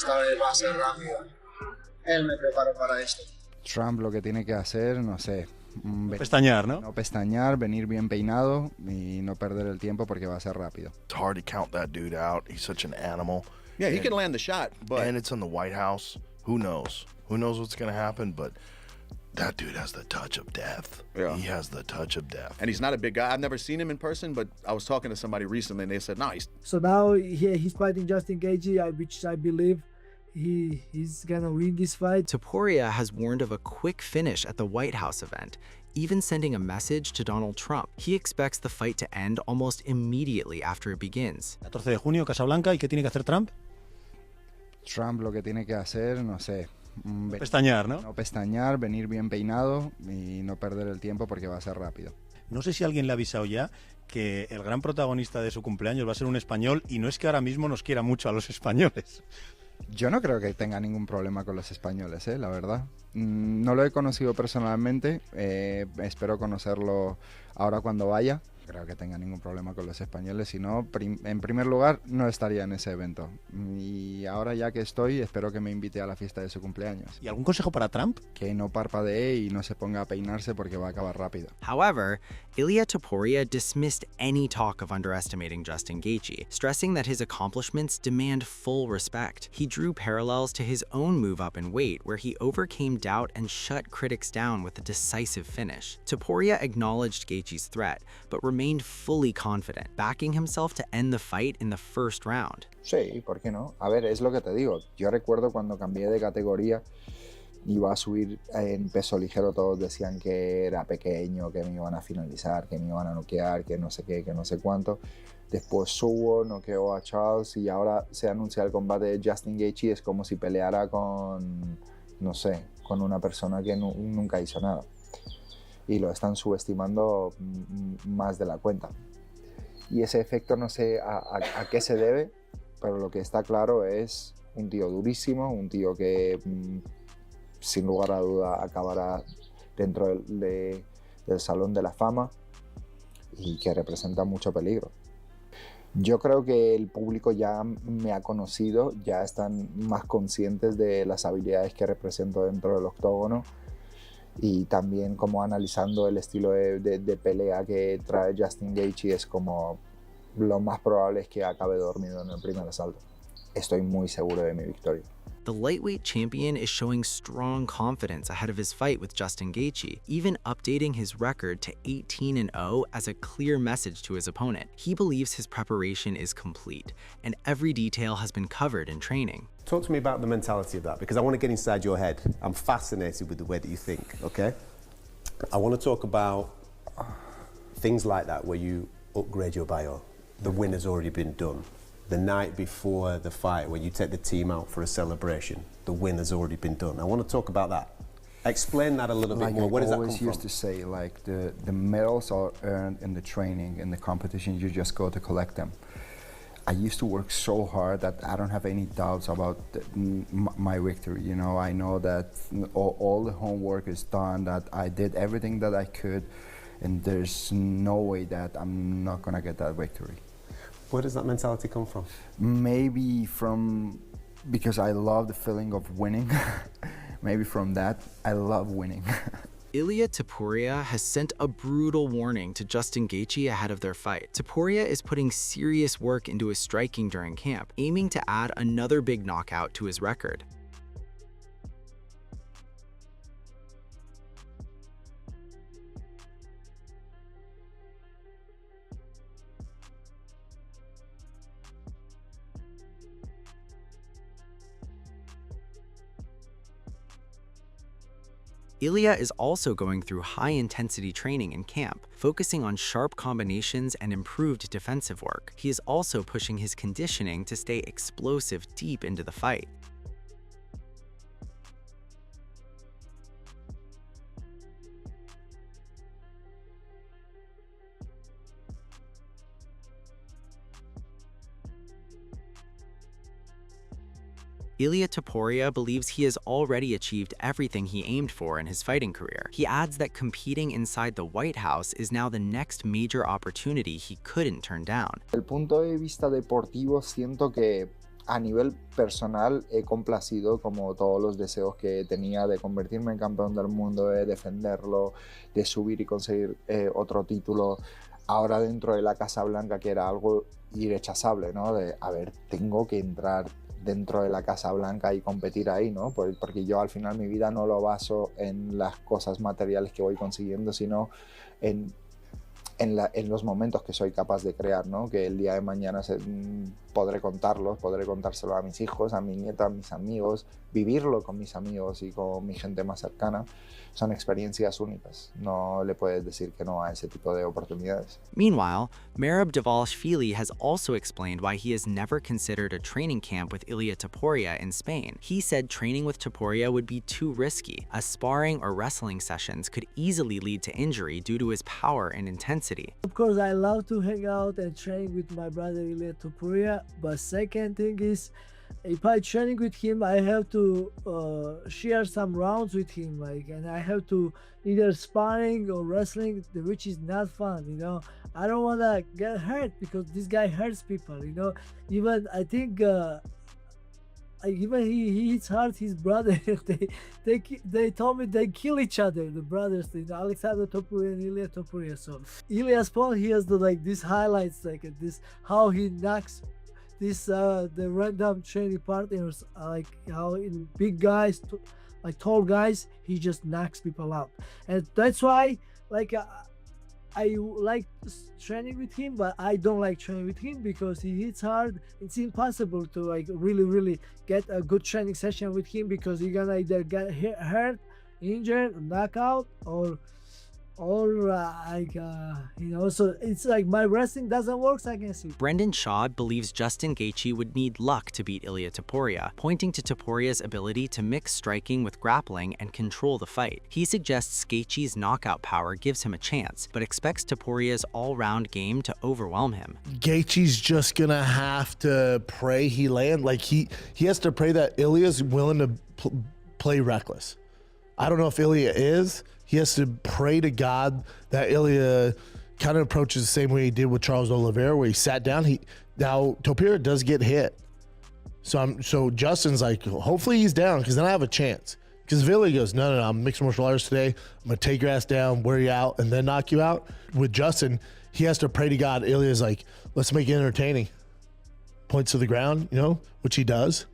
Esta vez va a ser rápida. Él me preparó para esto. Trump lo que tiene que hacer, no sé. No pestañear, ¿no? No pestañear, venir bien peinado y no perder el tiempo porque va a ser rápido. It's hard to count that dude out. He's such an animal. Yeah, he can land the shot, but... And it's in the White House. Who knows? Who knows what's going to happen? But that dude has the touch of death. Yeah. He has the touch of death. And he's not a big guy. I've never seen him in person, but I was talking to somebody recently, and they said, no, he's... So now he's fighting Justin Gaethje, which I believe he's gonna win this fight. Topuria has warned of a quick finish at the White House event, even sending a message to Donald Trump. He expects the fight to end almost immediately after it begins. 14 de junio, Casablanca, ¿y qué tiene que hacer Trump? Trump lo que tiene que hacer, no sé. No pestañear, ¿no? No pestañar, venir bien peinado y no perder el tiempo porque va a ser rápido. No sé si alguien le ha avisado ya que el gran protagonista de su cumpleaños va a ser un español, y no es que ahora mismo nos quiera mucho a los españoles. Yo no creo que tenga ningún problema con los españoles, la verdad. No lo he conocido personalmente, espero conocerlo ahora cuando vaya. Creo que tenga ningún problema con los españoles, si no, en primer lugar, no estaría en ese evento. Y ahora ya que estoy, espero que me invite a la fiesta de su cumpleaños. ¿Y algún consejo para Trump? Que no parpadee y no se ponga a peinarse porque va a acabar rápido. However, Ilia Topuria dismissed any talk of underestimating Justin Gaethje, stressing that his accomplishments demand full respect. He drew parallels to his own move up in weight, where he overcame doubt and shut critics down with a decisive finish. Topuria acknowledged Gaethje's threat, but remained fully confident, backing himself to end the fight in the first round. Sí, ¿por qué no? A ver, es lo que te digo. Yo recuerdo cuando cambié de categoría, iba a subir en peso ligero, todos decían que era pequeño, que me iban a finalizar, que me iban a noquear, que no sé qué, que no sé cuánto. Después subo, noqueo a Charles y ahora se anuncia el combate de Justin Gaethje. Es como si peleara con, no sé, con una persona que nunca hizo nada. Y lo están subestimando más de la cuenta. Y ese efecto no sé a qué se debe, pero lo que está claro es un tío durísimo, un tío que sin lugar a duda acabará dentro del Salón de la Fama y que representa mucho peligro. Yo creo que el público ya me ha conocido, ya están más conscientes de las habilidades que represento dentro del octógono, y también como analizando el estilo de pelea que trae Justin Gaethje, es como lo más probable es que acabe dormido en el primer asalto. Estoy muy seguro de mi victoria. The lightweight champion is showing strong confidence ahead of his fight with Justin Gaethje, even updating his record to 18-0 as a clear message to his opponent. He believes his preparation is complete, and every detail has been covered in training. Talk to me about the mentality of that, because I want to get inside your head. I'm fascinated with the way that you think, okay? I want to talk about things like that, where you upgrade your bio. The win has already been done. The night before the fight, where you take the team out for a celebration, the win has already been done. I want to talk about that. Explain that a little bit more. Where does that come from? I always used to say, like, the medals are earned in the training, in the competition, you just go to collect them. I used to work so hard that I don't have any doubts about my victory. You know, I know that all the homework is done, that I did everything that I could, and there's no way that I'm not gonna get that victory. Where does that mentality come from? Maybe because I love the feeling of winning. Maybe from that, I love winning. Ilia Topuria has sent a brutal warning to Justin Gaethje ahead of their fight. Topuria is putting serious work into his striking during camp, aiming to add another big knockout to his record. Ilia is also going through high-intensity training in camp, focusing on sharp combinations and improved defensive work. He is also pushing his conditioning to stay explosive deep into the fight. Ilia Topuria believes he has already achieved everything he aimed for in his fighting career. He adds that competing inside the White House is now the next major opportunity he couldn't turn down. Desde el punto de vista deportivo, siento que a nivel personal he complacido como todos los deseos que tenía de convertirme en campeón del mundo, de defenderlo, de subir y conseguir otro título. Ahora dentro de la Casa Blanca, que era algo irrechazable, ¿no? De, a ver, tengo que entrar dentro de la Casa Blanca y competir ahí, ¿no? Porque yo al final mi vida no lo baso en las cosas materiales que voy consiguiendo, sino en los momentos que soy capaz de crear, ¿no? Que el día de mañana podré contárselo a mis hijos, a mi nieta, a mis amigos, vivirlo con mis amigos y con mi gente más cercana. Son experiencias únicas. No le puedes decir que no a ese tipo de oportunidades. Meanwhile, Merab Dvalishvili has also explained why he has never considered a training camp with Ilia Topuria in Spain. He said training with Topuria would be too risky, as sparring or wrestling sessions could easily lead to injury due to his power and intensity. Of course, I love to hang out and train with my brother Ilia Topuria, but second thing is, if I training with him, I have to share some rounds with him, like, and I have to either sparring or wrestling, which is not fun, you know. I don't want to get hurt because this guy hurts people, you know. Even I think even he hits hard his brother. they told me they kill each other, the brothers, you know, Alexander Topuria and Ilia Topuria. So Ilia's Paul, he has these highlights, like this how he knocks the random training partners, like how in big guys, like tall guys, he just knocks people out. And that's why, like, I like training with him, but I don't like training with him because he hits hard. It's impossible to like really get a good training session with him because you're gonna either get hurt, injured, knockout, or you know, so it's like my wrestling doesn't work, so I can see. Brendan Shaw believes Justin Gaethje would need luck to beat Ilia Topuria, pointing to Topuria's ability to mix striking with grappling and control the fight. He suggests Gaethje's knockout power gives him a chance, but expects Topuria's all-round game to overwhelm him. Gaethje's just gonna have to pray he land. Like he has to pray that Ilia's willing to play reckless. I don't know if Ilia is. He has to pray to God that Ilia kind of approaches the same way he did with Charles Oliveira, where he sat down. Now Topuria does get hit, so Justin's like, hopefully he's down, because then I have a chance. Because if Ilia goes, no, I'm mixed martial arts today, I'm gonna take your ass down, wear you out, and then knock you out. With Justin, he has to pray to God. Ilia's like, let's make it entertaining. Points to the ground, you know, which he does.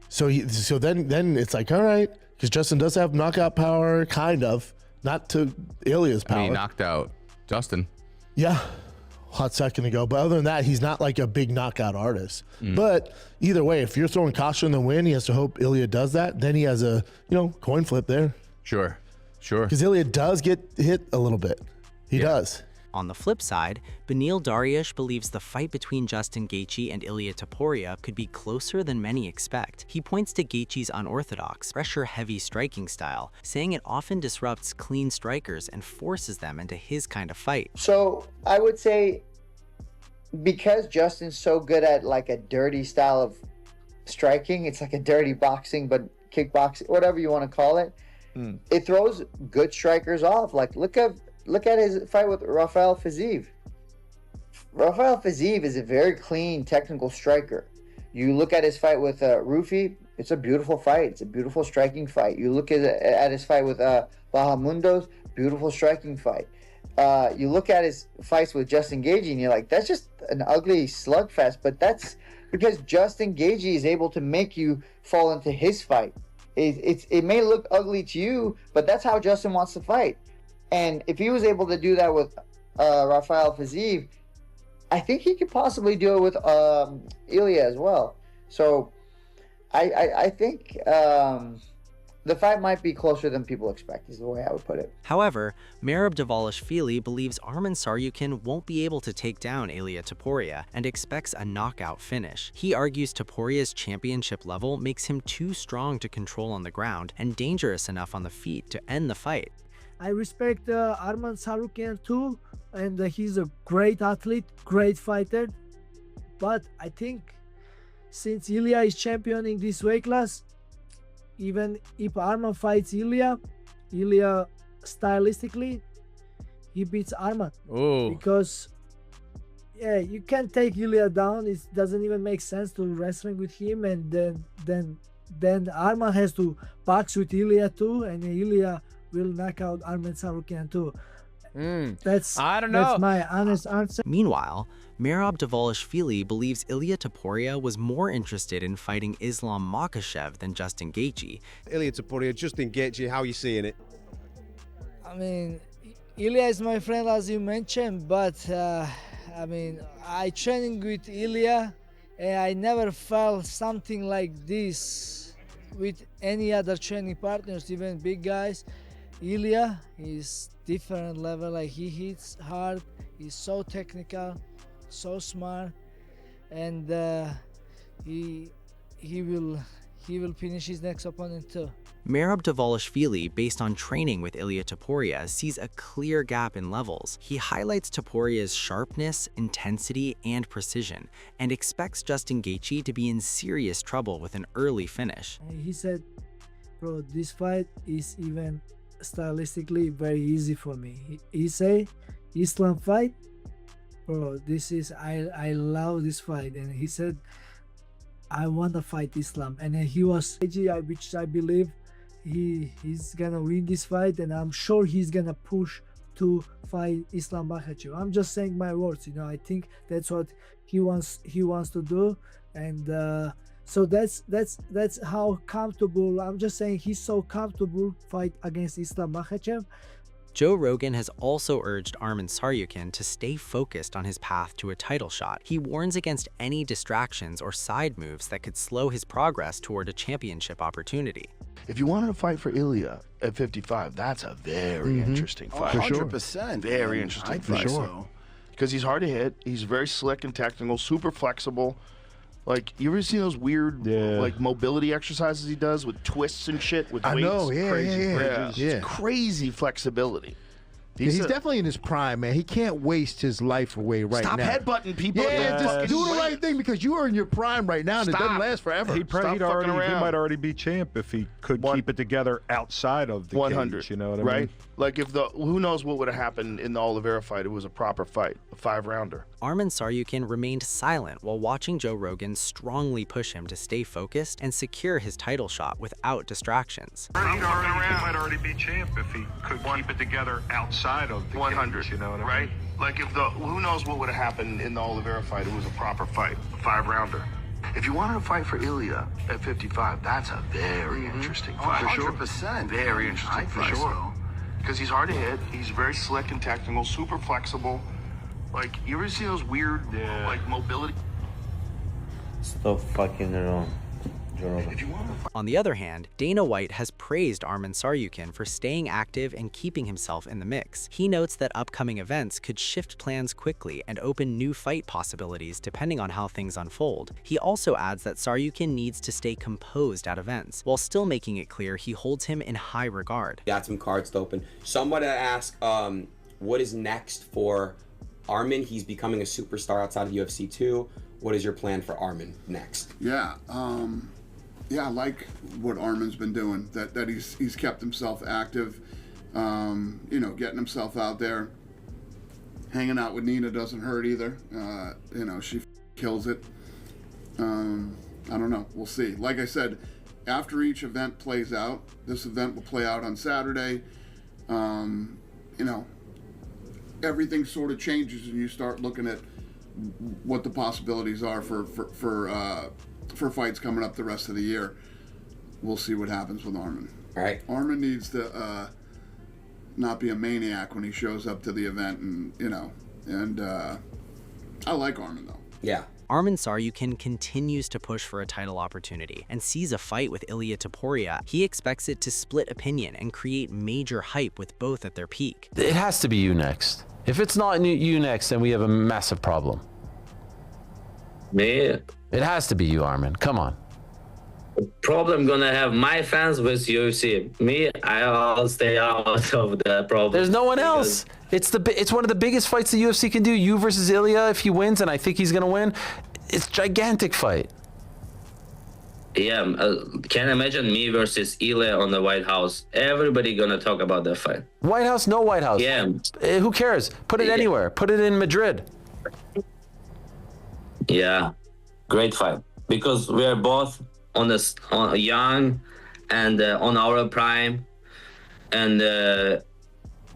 So then it's like, all right, because Justin does have knockout power, kind of. Not to Ilia's power. I mean, he knocked out Justin. Yeah, hot second ago. But other than that, he's not like a big knockout artist. But either way, if you're throwing caution in the wind, he has to hope Ilia does that. Then he has a, you know, coin flip there. Sure. Because Ilia does get hit a little bit. He does. On the flip side, Beneil Dariush believes the fight between Justin Gaethje and Ilia Topuria could be closer than many expect. He points to Gaethje's unorthodox, pressure-heavy striking style, saying it often disrupts clean strikers and forces them into his kind of fight. So I would say, because Justin's so good at like a dirty style of striking, it's like a dirty boxing, but kickboxing, whatever you want to call it, it throws good strikers off. Like look at his fight with Rafael Fiziev. Rafael Fiziev is a very clean technical striker. You look at his fight with Rufi, it's a beautiful fight. It's a beautiful striking fight. You look at his fight with Bahamundos, beautiful striking fight. You look at his fights with Justin Gaethje and you're like, that's just an ugly slugfest, but that's because Justin Gaethje is able to make you fall into his fight. It may look ugly to you, but that's how Justin wants to fight. And if he was able to do that with Rafael Fiziev, I think he could possibly do it with Ilia as well. So I think the fight might be closer than people expect, is the way I would put it. However, Merab Dvalishvili believes Arman Tsarukyan won't be able to take down Ilia Topuria and expects a knockout finish. He argues Topuria's championship level makes him too strong to control on the ground and dangerous enough on the feet to end the fight. I respect Arman Tsarukyan too, and he's a great athlete, great fighter. But I think since Ilia is championing this weight class, even if Arman fights Ilia stylistically, he beats Arman. Oh. Because yeah, you can't take Ilia down. It doesn't even make sense to wrestling with him, and then Arman has to box with Ilia too, and Ilia will knock out Arman Tsarukyan too. I don't know. That's my honest answer. Meanwhile, Merab Dvalishvili believes Ilia Topuria was more interested in fighting Islam Makhachev than Justin Gaethje. Ilia Topuria, Justin Gaethje, how are you seeing it? I mean, Ilia is my friend, as you mentioned, but I mean, I training with Ilia, and I never felt something like this with any other training partners, even big guys. Ilia is different level. Like, he hits hard. He's so technical, so smart, and he will finish his next opponent too. Merab Dvalishvili, based on training with Ilia Topuria, sees a clear gap in levels. He highlights Topuria's sharpness, intensity, and precision, and expects Justin Gaethje to be in serious trouble with an early finish. He said, bro, this fight is even stylistically very easy for me. He say, Islam fight, bro, this is, I love this fight. And he said, I want to fight Islam. And he was, which I believe he's gonna win this fight, and I'm sure he's gonna push to fight Islam Makhachev. I'm just saying my words, you know. I think that's what he wants to do, and so that's how comfortable. I'm just saying he's so comfortable fight against Islam Makhachev. Joe Rogan has also urged Arman Tsarukyan to stay focused on his path to a title shot. He warns against any distractions or side moves that could slow his progress toward a championship opportunity. If you wanted to fight for Ilia at 55, that's a very interesting fight. 100%. Very interesting fight. Because he's hard to hit. He's very slick and technical, super flexible. Like, you ever seen those weird like mobility exercises he does with twists and shit with weights? I know, yeah. It's crazy flexibility. He's definitely in his prime, man. He can't waste his life away right Stop now. Stop headbutting people. Yeah, just do the right thing, because you are in your prime right now, and it doesn't last forever. He might already be champ if he could keep it together outside of the 100. Cage, you know what I mean? Like, if who knows what would have happened in the Oliveira fight? It was a proper fight, a 5-rounder. Arman Tsarukyan remained silent while watching Joe Rogan strongly push him to stay focused and secure his title shot without distractions. He might already be champ if he could keep it together outside of the 100. Cage, you know what I mean? Like, if who knows what would have happened in the Oliveira fight? It was a proper fight, a 5-rounder. If you wanted to fight for Ilia at 55, that's a very interesting fight. 100%. Very interesting fight. Because he's hard to hit. He's very slick and technical, super flexible. Like, you ever see those weird, like, mobility? Stop fucking around. On the other hand, Dana White has praised Arman Tsarukyan for staying active and keeping himself in the mix. He notes that upcoming events could shift plans quickly and open new fight possibilities depending on how things unfold. He also adds that Tsarukyan needs to stay composed at events, while still making it clear he holds him in high regard. Got some cards to open. Somebody asked, what is next for Arman? He's becoming a superstar outside of UFC 2. What is your plan for Arman next? Yeah, I like what Arman's been doing. That he's kept himself active. You know, getting himself out there. Hanging out with Nina doesn't hurt either. You know, she kills it. I don't know. We'll see. Like I said, after each event plays out, this event will play out on Saturday. You know, everything sort of changes, and you start looking at what the possibilities are for fights coming up the rest of the year. We'll see what happens with Arman. All right. Arman needs to not be a maniac when he shows up to the event, and you know, and I like Arman though. Yeah. Arman Tsarukyan continues to push for a title opportunity and sees a fight with Ilia Topuria. He expects it to split opinion and create major hype with both at their peak. It has to be you next. If it's not you next, then we have a massive problem. Me? It has to be you, Arman. Come on. Problem gonna have my fans with UFC. Me, I'll stay out of the problem. There's no one else. It's one of the biggest fights the UFC can do. You versus Ilia, if he wins, and I think he's gonna win. It's a gigantic fight. Yeah, can imagine me versus Ilia on the White House. Everybody gonna talk about that fight. White House, no White House. Yeah. Who cares? Put it anywhere. Put it in Madrid. Yeah, great fight because we are both on young and on our prime, and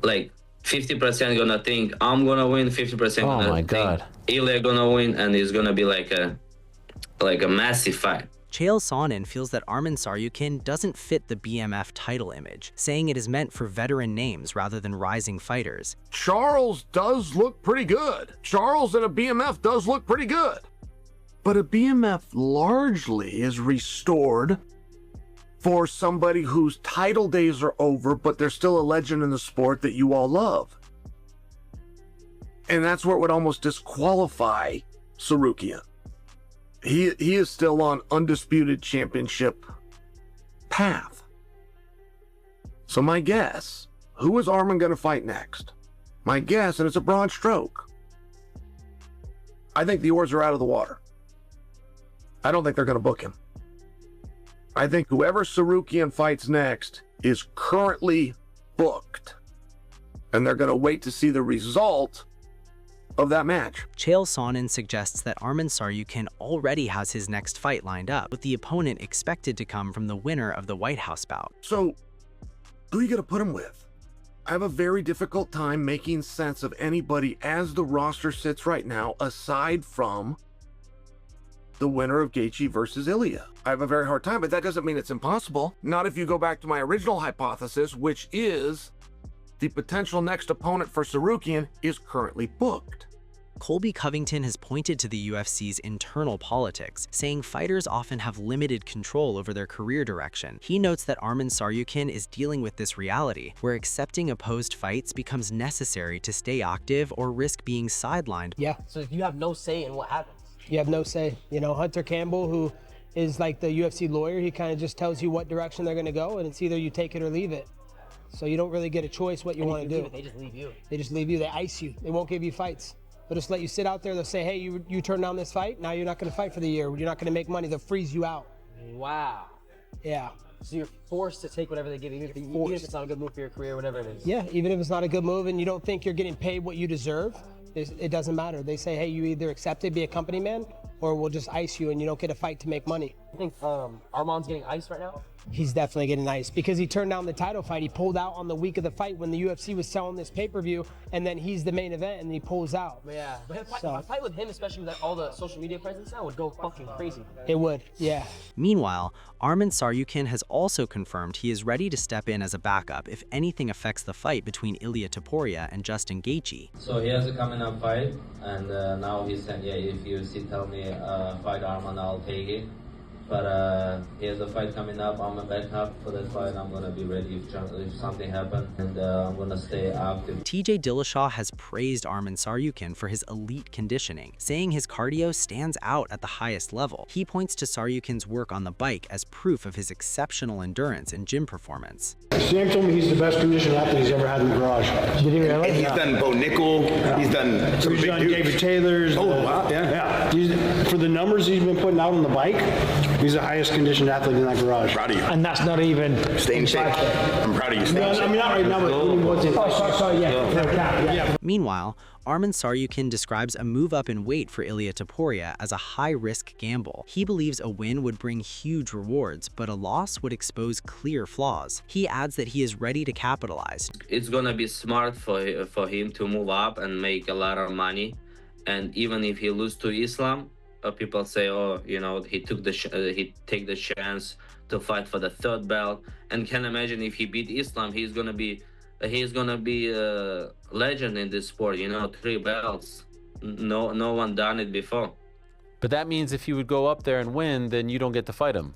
like 50% gonna think I'm gonna win, 50% gonna think Ilia gonna win, and it's gonna be like a massive fight. Chael Sonnen feels that Arman Tsarukyan doesn't fit the BMF title image, saying it is meant for veteran names rather than rising fighters. Charles does look pretty good. Charles in a BMF does look pretty good. But a BMF largely is restored for somebody whose title days are over, but they're still a legend in the sport that you all love. And that's where it would almost disqualify Tsarukyan. He is still on undisputed championship path. So my guess, who is Arman going to fight next? My guess, and it's a broad stroke, I think the oars are out of the water. I don't think they're going to book him. I think whoever Tsarukyan fights next is currently booked. And they're going to wait to see the result of that match. Chael Sonnen suggests that Arman Tsarukyan already has his next fight lined up, with the opponent expected to come from the winner of the White House bout. So, who are you going to put him with? I have a very difficult time making sense of anybody as the roster sits right now, aside from the winner of Gaethje versus Ilia. I have a very hard time, but that doesn't mean it's impossible. Not if you go back to my original hypothesis, which is the potential next opponent for Tsarukyan is currently booked. Colby Covington has pointed to the UFC's internal politics, saying fighters often have limited control over their career direction. He notes that Arman Tsarukyan is dealing with this reality, where accepting opposed fights becomes necessary to stay active or risk being sidelined. Yeah, so if you have no say in what happens. You have no say. You know, Hunter Campbell, who is like the UFC lawyer, he kind of just tells you what direction they're going to go, and it's either you take it or leave it. So you don't really get a choice what you want to do. They just leave you. They just leave you. They ice you. They won't give you fights. They'll just let you sit out there. They'll say, hey, you turn down this fight. Now you're not going to fight for the year. You're not going to make money. They'll freeze you out. Wow. Yeah. So you're forced to take whatever they give you, even if it's not a good move for your career, whatever it is. Yeah, even if it's not a good move and you don't think you're getting paid what you deserve, it doesn't matter. They say, hey, you either accept it, be a company man, or we'll just ice you and you don't get a fight to make money. I think Arman's getting iced right now? He's definitely getting iced because he turned down the title fight. He pulled out on the week of the fight when the UFC was selling this pay-per-view, and then he's the main event and he pulls out. Yeah, but a fight with him, especially with all the social media presence now, would go fucking crazy. It would, yeah. Meanwhile, Arman Tsarukyan has also confirmed he is ready to step in as a backup if anything affects the fight between Ilia Topuria and Justin Gaethje. So he has a coming up fight, and now he said, yeah, if UFC tell me fight Arman, I'll take it. But he has a fight coming up. I'm a backup for that fight. I'm going to be ready if something happens, and I'm going to stay active. TJ Dillashaw has praised Arman Tsarukyan for his elite conditioning, saying his cardio stands out at the highest level. He points to Tsarukyan's work on the bike as proof of his exceptional endurance and gym performance. Sam told me he's the best conditioned athlete he's ever had in the garage. Did he really? And he's done Bo Nickel. Yeah. He's done some he's big done dudes. David Taylor's. Oh, wow. Yeah. For the numbers he's been putting out on the bike, he's the highest conditioned athlete in that garage. Proud of you. And that's not even stay in shape. I'm proud of you. No, I mean, not right now, but when he was in. Sorry, yeah. Meanwhile, Arman Tsarukyan describes a move up in weight for Ilia Topuria as a high-risk gamble. He believes a win would bring huge rewards, but a loss would expose clear flaws. He adds that he is ready to capitalize. It's gonna be smart for him to move up and make a lot of money, and even if he loses to Islam, people say, oh, you know, he take the chance to fight for the third belt. And can imagine if he beat Islam, he's gonna be a legend in this sport. You know, 3 belts. No one done it before. But that means if he would go up there and win, then you don't get to fight him.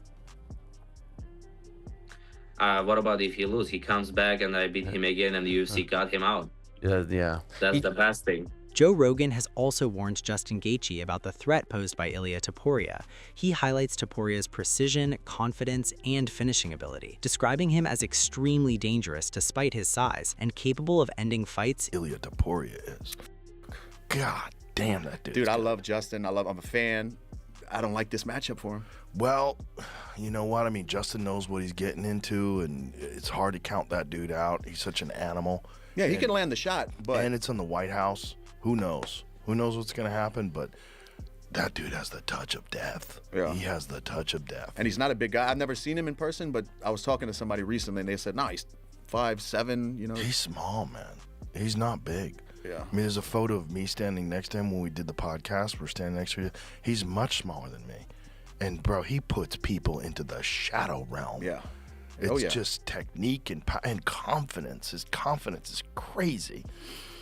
What about if he loses? He comes back and I beat him again, and the UFC got him out. Yeah. That's the best thing. Joe Rogan has also warned Justin Gaethje about the threat posed by Ilia Topuria. He highlights Topuria's precision, confidence, and finishing ability, describing him as extremely dangerous despite his size and capable of ending fights. Ilia Topuria is. God damn that dude. Dude, I love Justin. I'm a fan. I don't like this matchup for him. Well, you know what? I mean, Justin knows what he's getting into, and it's hard to count that dude out. He's such an animal. Yeah, he can land the shot, but... And it's in the White House. Who knows? Who knows what's going to happen? But That dude has the touch of death. Yeah. He has the touch of death. And he's not a big guy. I've never seen him in person, but I was talking to somebody recently, and they said, no, he's 5'7", you know. He's small, man. He's not big. Yeah. I mean, there's a photo of me standing next to him when we did the podcast. We're standing next to you. He's much smaller than me. And, bro, he puts people into the shadow realm. Yeah. It's just technique and confidence. His confidence is crazy.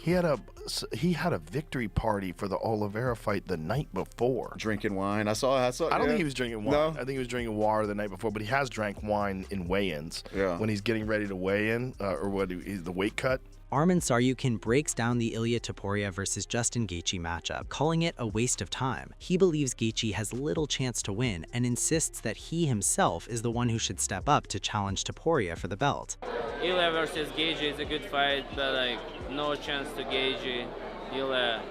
He had a victory party for the Oliveira fight the night before. Drinking wine. I saw. I don't think he was drinking wine. No? I think he was drinking water the night before, but he has drank wine in weigh-ins. Yeah. When he's getting ready to weigh in, the weight cut. Arman Tsarukyan breaks down the Ilia Topuria versus Justin Gaethje matchup, calling it a waste of time. He believes Gaethje has little chance to win and insists that he himself is the one who should step up to challenge Topuria for the belt. Ilia versus Gaethje is a good fight, but like no chance to Gaethje. Ilia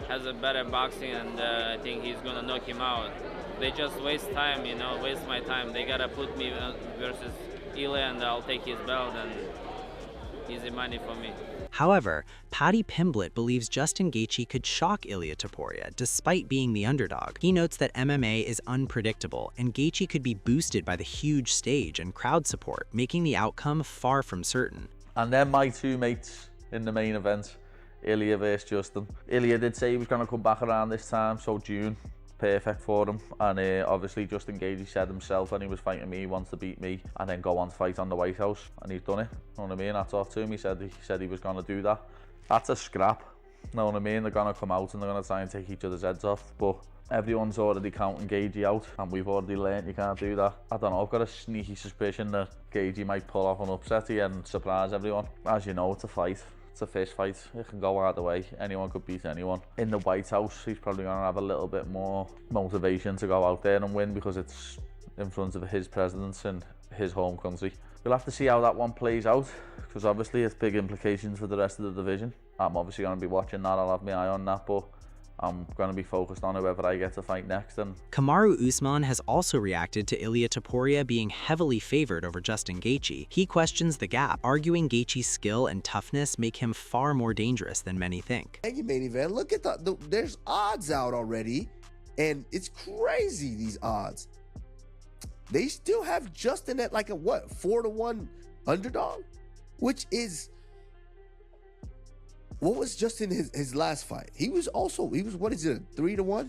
has a better boxing, and I think he's gonna knock him out. They just waste time, you know, waste my time. They gotta put me versus Ilia, and I'll take his belt, and easy money for me. However, Paddy Pimblett believes Justin Gaethje could shock Ilia Topuria despite being the underdog. He notes that MMA is unpredictable, and Gaethje could be boosted by the huge stage and crowd support, making the outcome far from certain. And then my two mates in the main event, Ilia versus Justin. Ilia did say he was going to come back around this time, so June. Perfect for him, and obviously Justin Gaethje said himself when he was fighting me, he wants to beat me and then go on to fight on the White House, and he's done it. You know what I mean? That's off to him. He said he was going to do that. That's a scrap. You know what I mean? They're going to come out and they're going to try and take each other's heads off, but everyone's already counting Gaethje out, and we've already learned you can't do that. I don't know, I've got a sneaky suspicion that Gaethje might pull off an upset here and surprise everyone. As you know, it's a fight. It's a fist fight. It can go either way. Anyone could beat anyone. In the White House, he's probably going to have a little bit more motivation to go out there and win because it's in front of his presidents in his home country. We'll have to see how that one plays out because obviously it's big implications for the rest of the division. I'm obviously going to be watching that. I'll have my eye on that, but I'm going to be focused on whoever I get to fight next. And Kamaru Usman has also reacted to Ilia Topuria being heavily favored over Justin Gaethje. He questions the gap, arguing Gaethje's skill and toughness make him far more dangerous than many think. Thank you, main event. Look at there's odds out already, and it's crazy, these odds. They still have Justin at like a 4-1 underdog, which is... What was Justin his last fight? He was what is it, a 3-1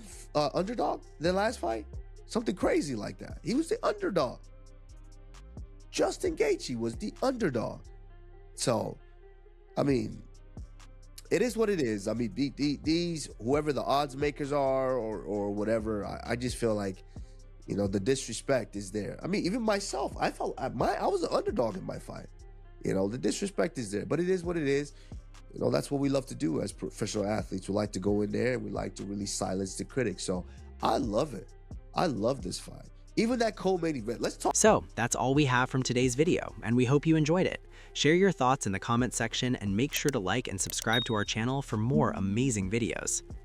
underdog their last fight? Something crazy like that. He was the underdog. Justin Gaethje was the underdog. So, I mean, it is what it is. I mean, these whoever the odds makers are or whatever, I just feel like, you know, the disrespect is there. I mean, even myself, I was an underdog in my fight. You know, the disrespect is there, but it is what it is. You know, that's what we love to do as professional athletes. We like to go in there and we like to really silence the critics. So I love it. I love this fight. Even that co-main event. Let's talk. So that's all we have from today's video, and we hope you enjoyed it. Share your thoughts in the comment section and make sure to like and subscribe to our channel for more amazing videos.